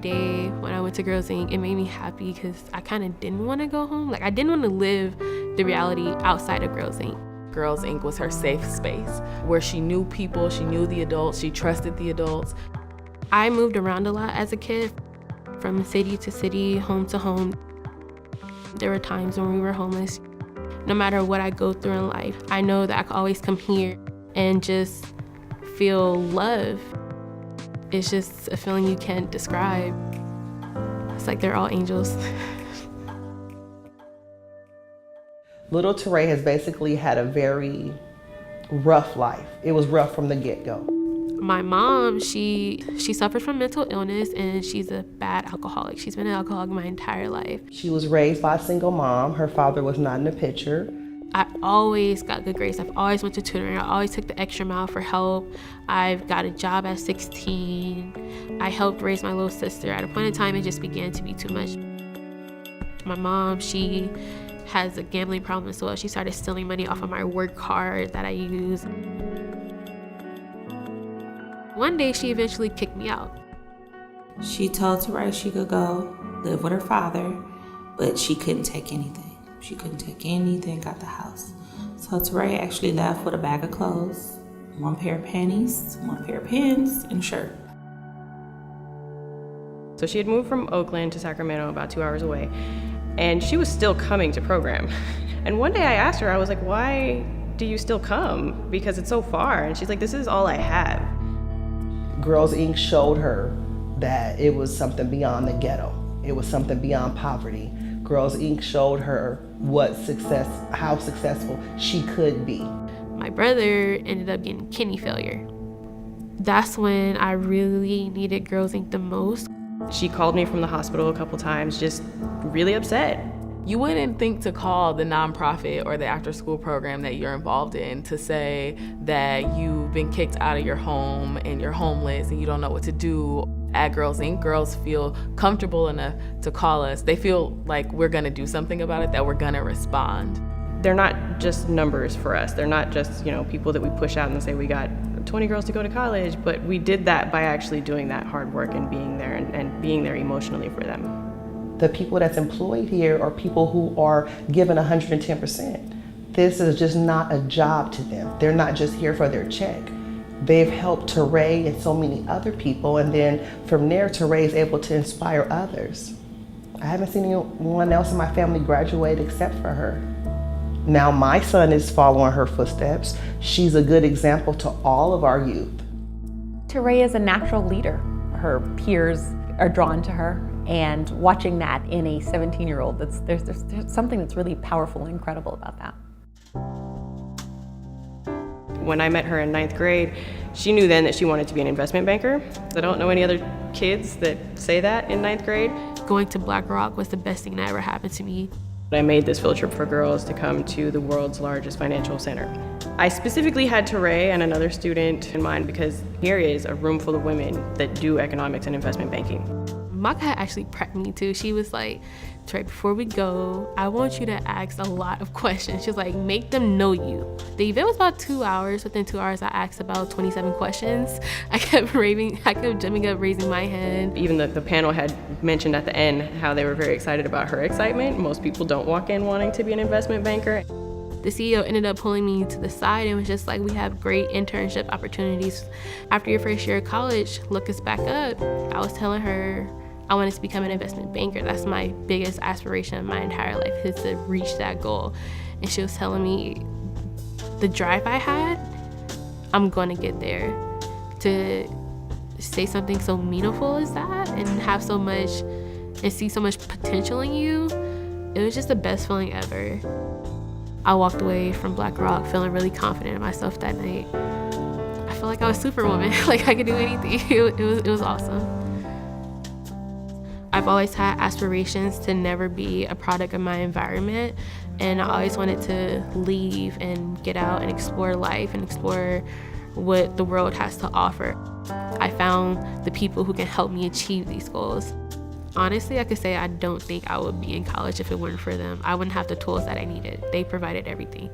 day when I went to Girls Inc., it made me happy because I kind of didn't want to go home. Like, I didn't want to live the reality outside of Girls Inc. Girls Inc. was her safe space where she knew people, she knew the adults, she trusted the adults. I moved around a lot as a kid, from city to city, home to home. There were times when we were homeless. No matter what I go through in life, I know that I can always come here and just feel love. It's just a feeling you can't describe. It's like they're all angels. Little Tehray has basically had a very rough life. It was rough from the get-go. My mom, she suffers from mental illness and she's a bad alcoholic. She's been an alcoholic my entire life. She was raised by a single mom. Her father was not in the picture. I always got good grades. I've always went to tutoring. I always took the extra mile for help. I've got a job at 16. I helped raise my little sister. At a point in time, it just began to be too much. My mom, she has a gambling problem as well. She started stealing money off of my work card that I use. One day, she eventually kicked me out. She told Tehray she could go live with her father, but she couldn't take anything. She couldn't take anything out the house. So Tehray actually left with a bag of clothes, one pair of panties, one pair of pants, and a shirt. So she had moved from Oakland to Sacramento, about 2 hours away, and she was still coming to program. And one day I asked her, I was like, why do you still come? Because it's so far. And she's like, this is all I have. Girls Inc. showed her that it was something beyond the ghetto. It was something beyond poverty. Girls Inc. showed her how successful she could be. My brother ended up getting kidney failure. That's when I really needed Girls Inc. the most. She called me from the hospital a couple times, just really upset. You wouldn't think to call the nonprofit or the after school program that you're involved in to say that you've been kicked out of your home and you're homeless and you don't know what to do. At Girls Inc., girls feel comfortable enough to call us. They feel like we're gonna do something about it, that we're gonna respond. They're not just numbers for us. They're not just, people that we push out and say we got 20 girls to go to college, but we did that by actually doing that hard work and being there and being there emotionally for them. The people that's employed here are people who are given 110%. This is just not a job to them. They're not just here for their check. They've helped Tehray and so many other people, and then from there, Tehray is able to inspire others. I haven't seen anyone else in my family graduate except for her. Now my son is following her footsteps. She's a good example to all of our youth. Tehray is a natural leader. Her peers are drawn to her, and watching that in a 17-year-old, there's something that's really powerful and incredible about that. When I met her in 9th grade, she knew then that she wanted to be an investment banker. I don't know any other kids that say that in 9th grade. Going to Black Rock was the best thing that ever happened to me. I made this field trip for girls to come to the world's largest financial center. I specifically had Tehray and another student in mind because here is a room full of women that do economics and investment banking. Maka had actually prepped me too. She was like, Tehray, before we go, I want you to ask a lot of questions. She was like, make them know you. The event was about 2 hours. Within 2 hours, I asked about 27 questions. I kept jumping up, raising my hand. Even the panel had mentioned at the end how they were very excited about her excitement. Most people don't walk in wanting to be an investment banker. The CEO ended up pulling me to the side and was just like, we have great internship opportunities. After your first year of college, look us back up. I was telling her, I wanted to become an investment banker. That's my biggest aspiration in my entire life, is to reach that goal. And she was telling me the drive I had, I'm gonna get there. To say something so meaningful as that and have so much and see so much potential in you, it was just the best feeling ever. I walked away from Black Rock feeling really confident in myself that night. I felt like I was Superwoman, like I could do anything. It was awesome. I've always had aspirations to never be a product of my environment, and I always wanted to leave and get out and explore life and explore what the world has to offer. I found the people who can help me achieve these goals. Honestly, I could say I don't think I would be in college if it weren't for them. I wouldn't have the tools that I needed. They provided everything.